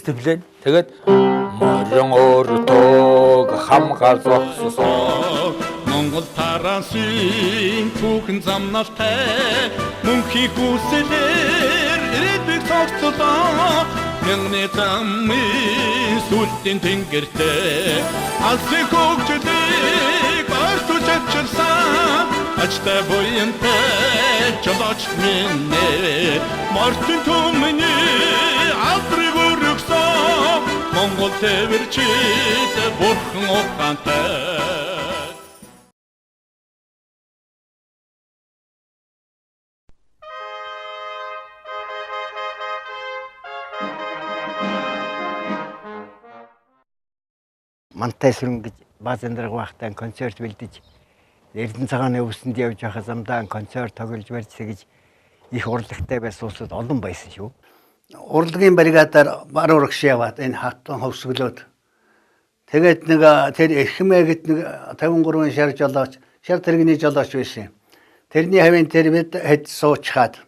фестивлэн тэгээд морин өртөг хамгаал зогссон Монгол тарасын түүхэн замналтай мөнхийн хүслээр ирээдүйг цогцолоо Мянганы замын сүлтийн тэнгэртэй алсыг хөгжлийг ортож авчирсан Ачтай буянтай жолооч минь мартын түмний алдрыг өргөсөн Монгол тээвэрчид бурхан ухаантай Мантай сүрэн гэж баазандраг багтаан концерт бэлдэж Эрдэнэ цагааны өвсөнд явж байхад замдаа концерт тоглож барьцаа гэж их урлагтай байсан улсууд олон байсан шүү. Урлагийн бригадаар бар урагш яваад энэ хатан хөвсгөлөөд тэгээд нэг тэр Эрхмээгэд нэг 53 шар жолооч, шар тэрэгний жолооч байсан. Тэрний хавийн тэр бид хэд суучхаад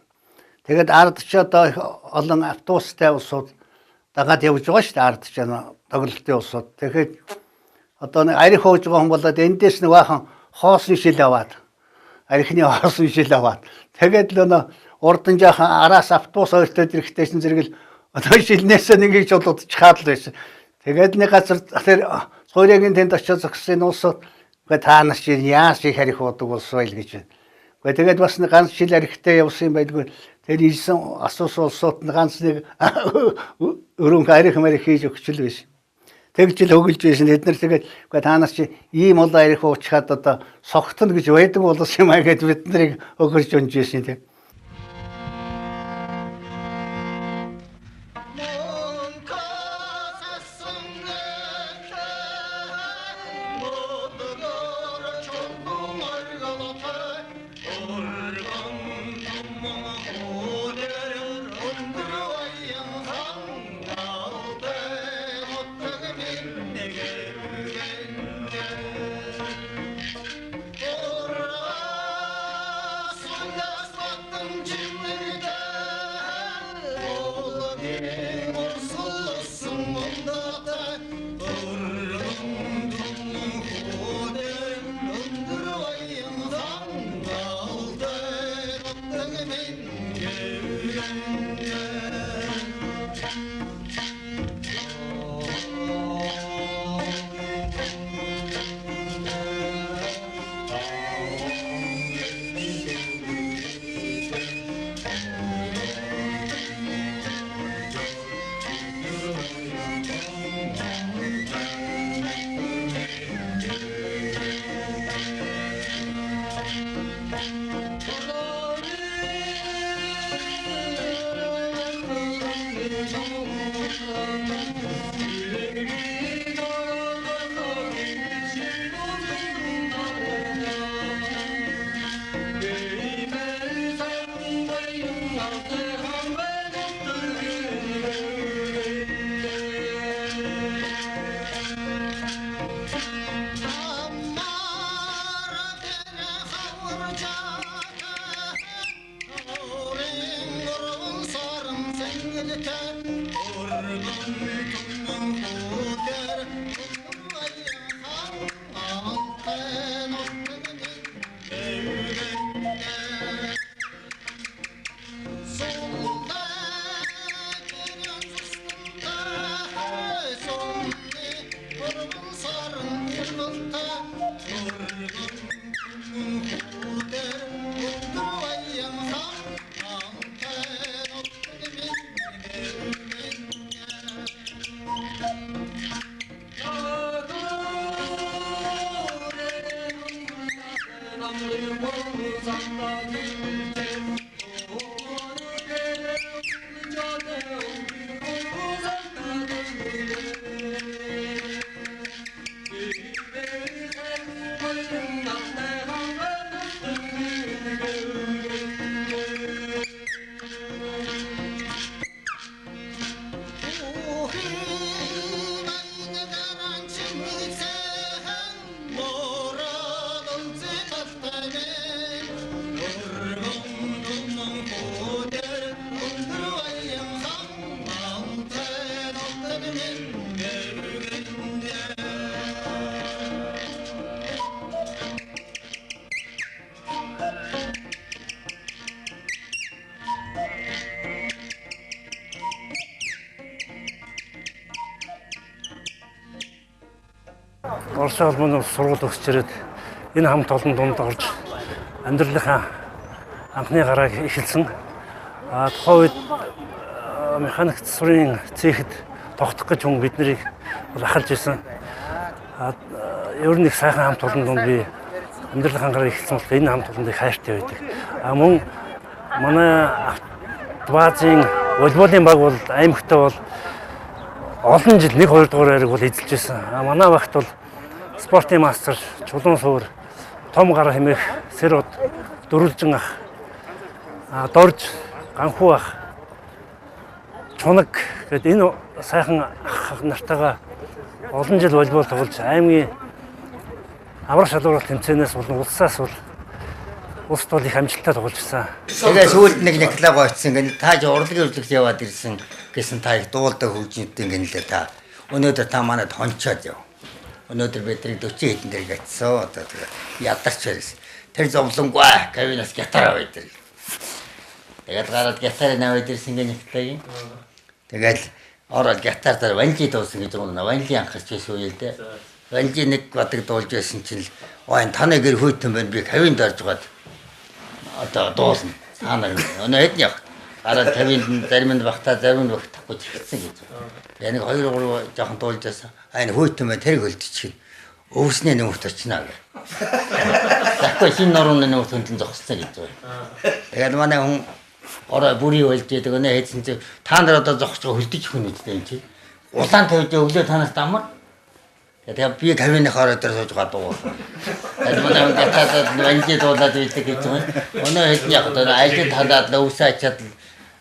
тэгээд ардч одоо олон автобустай улсууд дагаад явж байгаа шүү дээ ардч тоглолтын улсууд. Тэгэхээр одоо нэг арх хууж байгаа хүн болоод эндээс нэг бахан хоосон шил аваад архины хоосон шил аваад тэгээд л нөө урдан жаахан араас автобус ойртоод ирэхтэйсэн зэрэг л одоо шилнээс нэг гэж болоод чахаад л байсан. Тэгээд нэг газар тэр Сууриагийн тэнд очиж зогссон улсууд үгүй та нар чи яаж их арх уудаг болсон байл гэж байна. Үгүй тэгээд бас нэг ганц шил архтай явсан байдгүй. Тэр ирсэн асуусан улсууд нь ганц нэг өрөнгө арх мэрх хийж өгчл байсан. Тэгжил хөглж байсан. Эд нар тэгээд үгүй та нар чи ийм олон арх уучхад одоо согтно гэж байдаг болос юм аа гэд бид нарыг өгөрж өнж байсан тийм. Орсын холбооны сургууль төгсч ирээд энэ хамт олон дунд орж амьдралынхаа анхны гарааг эхэлсэн. Тухайн үед механик засварын цэхэд тогтох гэж хүн биднийг ахалж исэн. Ер нь их сайхан хамт олон дунд би амьдралынхаа гарааг эхэлсэн бол энэ хамт олонд их хайртай байдаг. Мөн манай баазын волейболын баг бол аймагтаа бол олон жил 1-2 дугаар байрыг бол эзэлж байсан. Манай багт бол спортын мастер, чулуун суур, том гар хэмээх сэрод, дөрвөлжин ах, дорж, ганхуу ах, чунаг гэдэг энэ сайхан ах нартайгаа олон жил волейбол тоглож аймгийн аврах шалгуур тэмцээнээс болон улсаас бол улсд бол их амжилттай тоглож ирсэн. Тэгээ сүүлд нэг клуб очсон гэнэ тааж урлагийн үржигт яваад ирсэн гэсэн та их дуулдаг хөгжинтэй гэнэлээ та. Өнөөдөр та манайд хончоод яв. Өнөөдөр бидний 40 хэдэн дээр гацсан. Одоо тэгээ ядарч байсан. Тэр зовлонгүй кавинаас гитар аваад ир. Тэгээд гараад гитарыг аваад ирсэн гэнэхтэй. Тэгээд ороод гитар дээр ванжи дуусан гэж байна. Ванжи анхаарч байсан үйл дээ. Ванжи нэг бадаг дуулж байсан чинь ой таны гэр хүйтэн байна би кавинд орж гад одоо дуусна. Цаанаа өнөө хэд яг гараад кавинд зарим нь багтаа зарим нь багтахгүй чигсэн гэж. Яг нэг 2-3 жоохон дуулж байсан. Энэ хүйтэн байна тэрийг хөлдчихин. Өвснээ нөмөрт очнаа гэ. Тэгэхгүй шинэ нурууны нөмөрт хүндэн зогссон гэж байна. Тэгээд манай хүн орой бүрий болж байгаа нэ хэдсэн чи та нар одоо зогсож хөлдөж хүн үстэй юм чи. Улаан тавьж өглөө танаас дамар. Тэгээд би кавины хороо дээр сууж байгаа дуу. Тэгээд манай хүн гатаад ванжи дуулаад үйдэг гэж байна. Өнөө хэдэн яг одоо ажил талаад өвсөө ачаад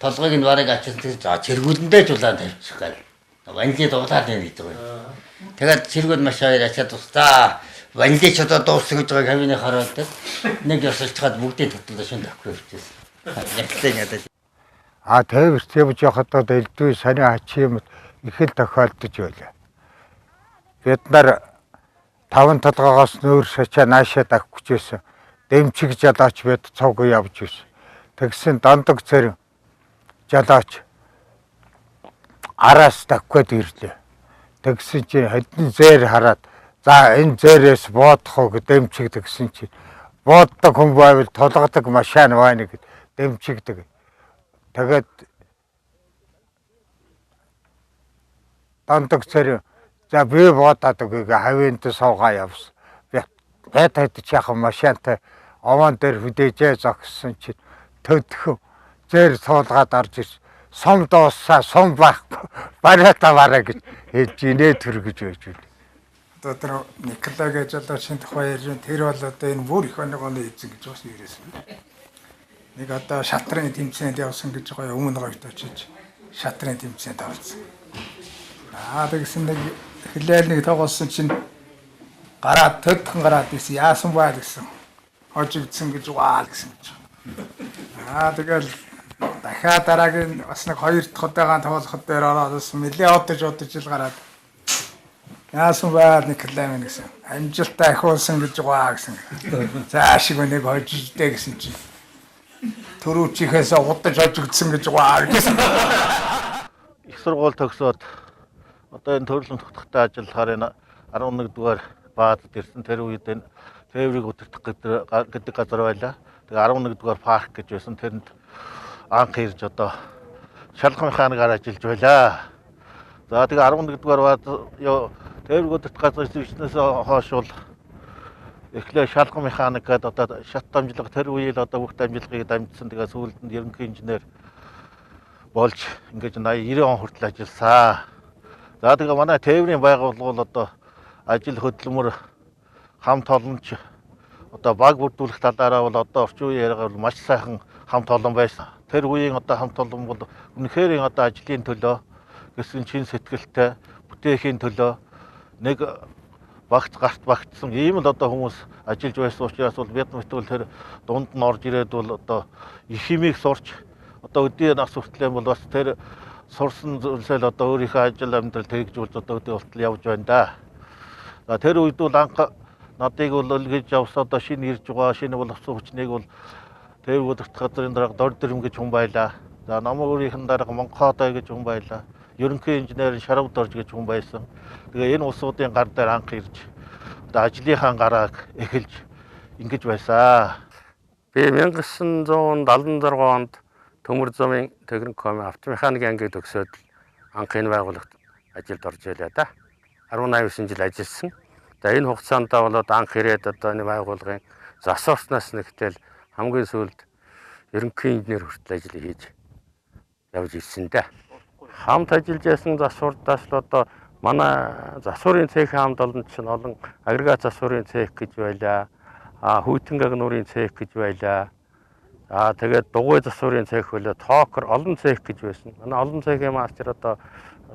толгойг нь барыг ачаад за чиргүүлэндээ ч улаан тавьчих гал. Ванжи дуулаад байна гэж байна. Тэгээд чиргүүл маш хоёр ачаад тусдаа ванжи ч одоо дуусах гэж байгаа кавины хороо дээр нэг ёсолж чад бүгдээ тотлоо шин тавьхгүй хэвчээсэн. Тайварч явж явахдаа элдвээ саний ачи юм их л тохиолдож байлаа. Бид нар 5 толгоогоос нүүр шачаа наашаа давхгүй ч байсан. Дэмчиг жалаач бид цог явж байсан. Тэгсэн дондог цэрэн жалаач араас давхад ирлээ. Тэгсэн чинь хэдэн зээр хараад за энэ зээрээс боодох уу гэд дэмчиг тэгсэн чинь бооддог хүн байвал толгодог машин байна гэд дэмчигдэг. Тэгээд дондог цэрэн за би бодоод үгүй хавьянд суугаа явсан. Бэтад чахан машинтай овон дээр хүдээжээ зогссон чинь төдхөн зэр суулгаад орж ирсэн. Сом дууссаа сом байхгүй бариата бараа гэж хэлж инээ төргөж байж байна. Одоо тэр Николай гэж одоо шинэ тухай ярьж тэр бол одоо энэ бүр их оногооны эзэн гэж бас ирээсэн. Нэг одоо шатрын тэмцээнд явсан гэж байгаа өмнө говьд очиж шатрын тэмцээнд орсон. Тэгсэн нэг хэлээл нэг тоглосон чинь гараад төдхөн гараад ирсэн яасан баа гэсэн. Хожигдсан гэж ваа гэсэн гэж. Тэгэл дахиад дараагийн бас нэг 2 дахь удаага тоглоход дээр ороод нэлээ одож ил гараад яасан баа Николай мэн гэсэн. Амжилттай ахиулсан гэж ваа гэсэн. Заашиг нэг хожижтэй гэсэн чинь төрүүчийнхээс удаж хожигдсан гэж ваа гэсэн. Их сургууль төгсөөд одоо энэ төрөлн тогтохтой ажиллахаар энэ 11 дугаар баазд ирсэн. Тэр үед энэ тээврийг өдөртөх гэдэг газар байлаа. Тэгээ 11 дугаар парк гэж байсан. Тэрэнд анх ирж одоо шалгах механикаар ажиллаж байлаа. За тэгээ 11 дугаар бааз тээврийг өдөртөх газар ирснээс хойш бол эхлээ шалгах механик гэдэг одоо шат дамжлага тэр үеэл одоо бүх дамжлагыг дамжсан. Тэгээ сүүлд нь ерөнхий инженер болж ингэж 80-90 он хүртэл ажилласан. За тэгээ манай тээврийн байгууллага бол одоо ажил хөдөлмөр хамт олонч одоо баг бүрдүүлэх талаараа бол одоо орчин үеийн яриагаар маш сайхан хамт олон байсан. Тэр үеийн одоо хамт олон бол үнэхээр одоо ажлын төлөө гэсэн чин сэтгэлтэй бүтээхийн төлөө нэг багт гарт багтсан ийм л одоо хүмүүс ажиллаж байсан учраас бол бид мэдвэл тэр дунд нь орж ирээд бол одоо их химиг сурч одоо өдөө нас хүртэл бол бас тэр сурсан зүйлсэл одоо өөрийнхөө ажил амьдрал тэгжүүлж одоо өдөө хүртэл явж байна да. За тэр үед бол анх надыг бол өлгөж явсаа одоо шинэ ирж байгаа шинэ боловсон хүчнийг бол тээврийг өдөртөх газрын дарга Дор Дэрэм гэж хүн байлаа. За намөөрийнхэн дарга Монхоотой гэж хүн байлаа. Ерөнхий инженер Шарав Дорж гэж хүн байсан. Тэгээ энэ улсуудын гар дээр анх ирж ажлынхаа гарааг эхэлж ингэж байсан. Би 1976 онд Төмөр замын техникум автомеханикийн ангийг төгсөөд анх энэ байгууллагт ажилд орж ирлээ да. 19 жил ажилласан. За энэ хугацаанд болоод анх ирээд одоо энэ байгууллагын засварснаас нэгтэл хамгийн сүүлд ерөнхий инженер хүртэл ажил хийж явж ирсэн дээ. Хамт ажиллаж байсан засвардаас л одоо манай засварын цехийн хамт олон чинь олон агрегат засварын цех гэж байлаа. Хүйтэн гагнуурын цех гэж байлаа. Тэгээд дугуй засварын цех байлаа. Токер олон цех гэж байсан. Манай олон цехийн мастер одоо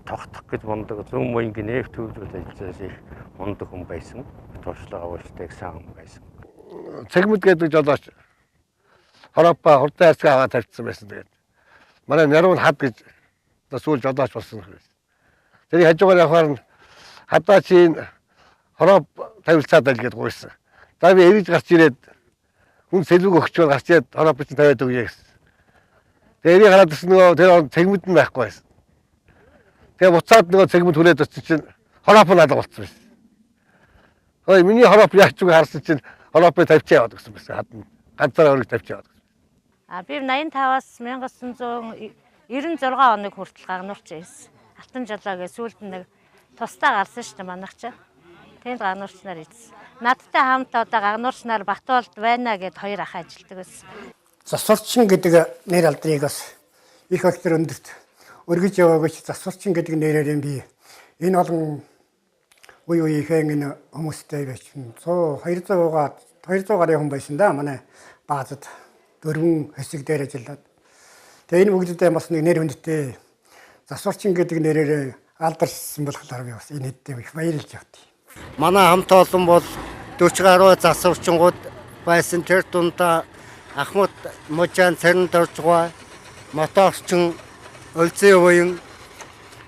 тогтох гэж мундаг зөв мөнгөний нефт төвлөрүүлж ажиллаж их мундаг хүн байсан. Туршлага авалттай сайн хүн байсан. Цэгмэд гэдэг жолооч Хорапа хурдан хайцгаа аваад тавьчихсан байсан тэгээд. Манай Нарвын хад гэж сүүл жолооч болсон хэрэг. Тэрийг хажуугаар явахаар нь хадаачийн Хороп тавилцаад байл гэдээ гуйсан. За би эргэж гарч ирээд хүн сэлвэг өгчөөр гарч ирээд Хороп чинь тавиад өгье гэсэн. Тэгээд эрийг хараад ирсэн нөгөө тэр цэгмэд нь байхгүй байсан. Тэгээд буцаад нөгөө цэгмэд хүрээд очиж чинь Хороп надад болцсон байсан. Ой миний Хороп яач үг харсан чинь Хоропыг тавьчих яваад гэсэн байсан. Хад нь ганцаараа өргөж тавьчих яваад. Би 85-аас 1996 оныг хүртэл гагнуурч байсан. Алтан жолоогийн сүүлд нэг тусдаа гарсан шүү дээ манайх чинь. Тэнд гагнуурч нар ийдсэн. Надтай хамт одоо гагнуурч нар Батуулд байна гэд хоёр ах ажилтдаг байсан. Засварчин гэдэг нэр алдрыг бас их актер өндөрт өргөж яваагч засварчин гэдэг нэрээр би энэ олон үеийнхэн энэ хүмүүстэй байсан. 200 гаруй хүн байсан да манай баазад 4 хэсэг дээр ажиллаад. Тэгээ энэ бүгдээ бас нэг нэр хүндтэй засварчин гэдэг нэрээр алдарсан болохоор би бас энэ хэдтэй их баярлж явдیں۔ Манай хамт олон бол 40 гаруй засварчингууд байсан. Тэр дундаа Ахмад Мужаан Царин доржгоо моторчин Өлзий уян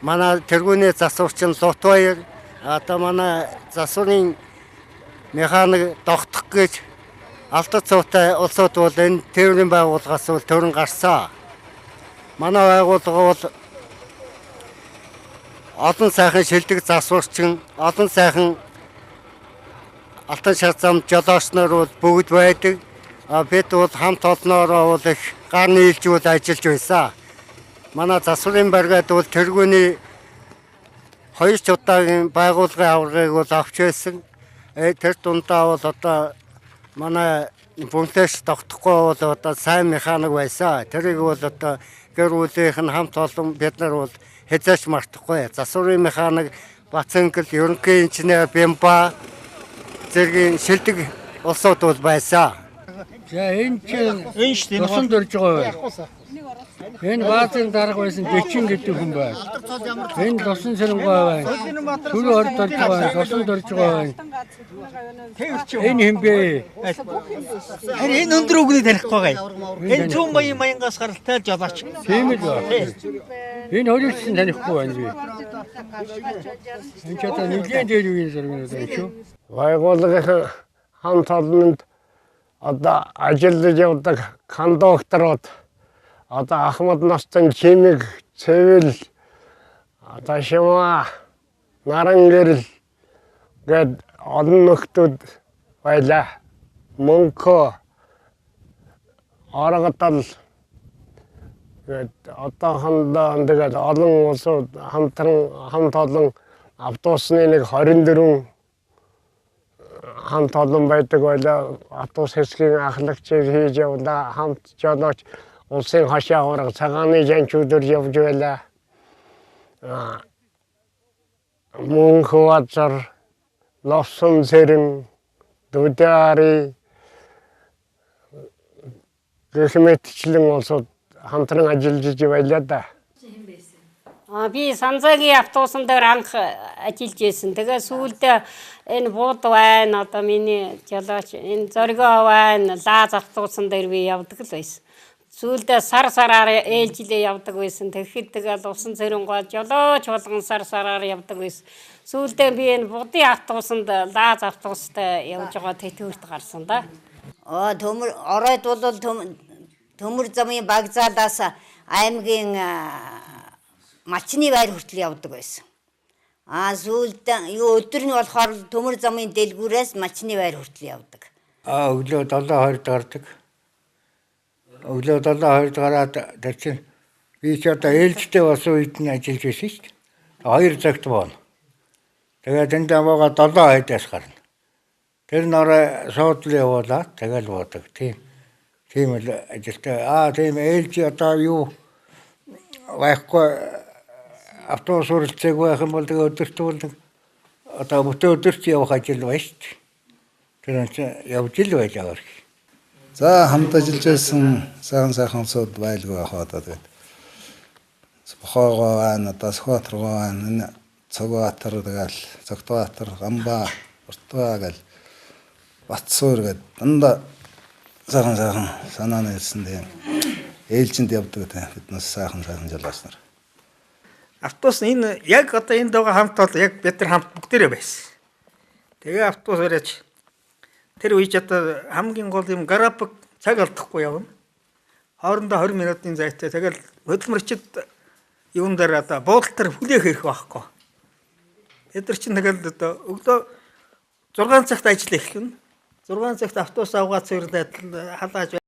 манай тэргүүний засварчин Лутбаяр одоо манай засварын механик тогтох гэж алдар цуутай улсууд бол энэ тээврийн байгууллагаас бол төрөн гарсан. Манай байгууллага бол олон сайхан шилдэг засварчин, олон сайхан алтан шар зам жолооч нар бол бүгд байдаг. Бид бол хамт олноороо бол их гар нийлжүүл ажиллаж байсан. Манай засварын бригад бол тэргүүний 2 удаагийн байгууллагын аваргыг бол авч байсан. Тэр дундаа бол одоо манай бүнтэш тогтохгүй бол одоо сайн механик байсан. Тэрийг бол одоо гэр бүлийнх нь хамт олон бид нар бол хэзээч мартахгүй. Засварын механик Бацангл, ерөнхий инженер Бямба зэргийн шилдэг улсууд бол байсан. За энэ чинь тосон дөрж байгаа бай. Энэ баазын дарга байсан Дэчин гэдэг хүн байна. Энэ тосон сэрэнгүй байна. Түр орд дөрж байгаа, тосон дөрж байгаа. Энэ хэм бэ? Энэ өндөр үгний танихгүй гай. Энэ цөм маянгаас гаралтай жолооч. Тийм л ба. Энэ хоёрын танихгүй байна би. Энэ ч одоо нэгэн дээр үеийн зэрэг байна шүү. Байгууллагын хамт олонд одоо ажиллаж явдаг кондукторууд одоо Ахмад Ностон Чимэг, Цэвэл одоо Шимаа, Нарангэрл гэд олон нөхдүүд байлаа. Мөнхөө Орготол гэд одоохондоо тэгээд олон улсууд хамт олон автобусны нэг 24 хамт олон байдаг байлаа. Автобус хэсгийн ахлагчийг хийж явлаа. Хамт жолооч улсын хашаа ураг цагааны жанчуудаар явж байлаа. Мөнхөө Азар, Ловсон Цэрэн, Дүдаари гэх мэтчлэн улсууд хамтран ажиллаж байлаа да. Би Санзагийн автобусан дээр анх ажиллаж байсан. Тэгээ сүүлдээ энэ бууд байна, одоо миний жолооч энэ зоргоо байна, лаз автобусан дээр би явдаг л байсан. Сүүлдээ сараар ээлжилээ явдаг байсан. Тэгэхэд тэгэл усан цэрэнгой жолооч болгон сараар явдаг байсан. Сүүлдээ би энэ будын автобусанд лаз автобустай явж байгаа тэтгүүрт гарсан да. Төмөр оройд бол төмөр замын багзаалаас аймгийн малчны байр хүртэл явдаг байсан. Сүүлд юу өдөр нь болохоор төмөр замын дэлгүүрээс Мачны байр хүртэл явдаг. Өглөө 7:20-д гардаг. Өглөө 7:20-д гараад тэр чинь би ч одоо ээлжтэй болсон үед нь ажиллаж байсан шүү дээ. 2 цагт боно. Тэгээд энэ дамаага 7:20-аас гарна. Тэр нөрөө шууд л явуулаад тэгэл буудаг. Тийм л ажилтай. Тийм ээлж одоо юу байхгүй автобус уралцааг байх юм бол тэгээ өдөрт бол одоо бүтэн өдөрт явах ажил байна шүү дээ. Тэр нь явж ил байлаа гэх. За хамт ажиллаж байсан сайхан сууд байлгүй байх одоо тэгээд Бохоогоо байна, одоо Сохотрогоо байна, энэ Цогбаатар тэгэл Цогтбаатар, Гамбаа, Уртбаа гэл Батсуур гэдэг дандаа сайхан санааны ирсэн тийм ээлжинд явдаг биднээс сайхан жолооч нар. Автобус энэ яг одоо энэ дага хамт бол яг бид нар хамт бүгдээрээ байсан. Тэгээ автобус өрөөж тэр үеч одоо хамгийн гол юм гарапаг цаг алдахгүй явна. Хоорондоо 20 минутын зайтай тэгэл хөдөлмөрчд юун дээр одоо буудалтар хүлээх хэрэг байхгүй. Бид нар чинь тэгэл одоо өглөө 6 цагт ажил эхэлнэ. 6 цагт автобус авгаад цэвэрлээд халааж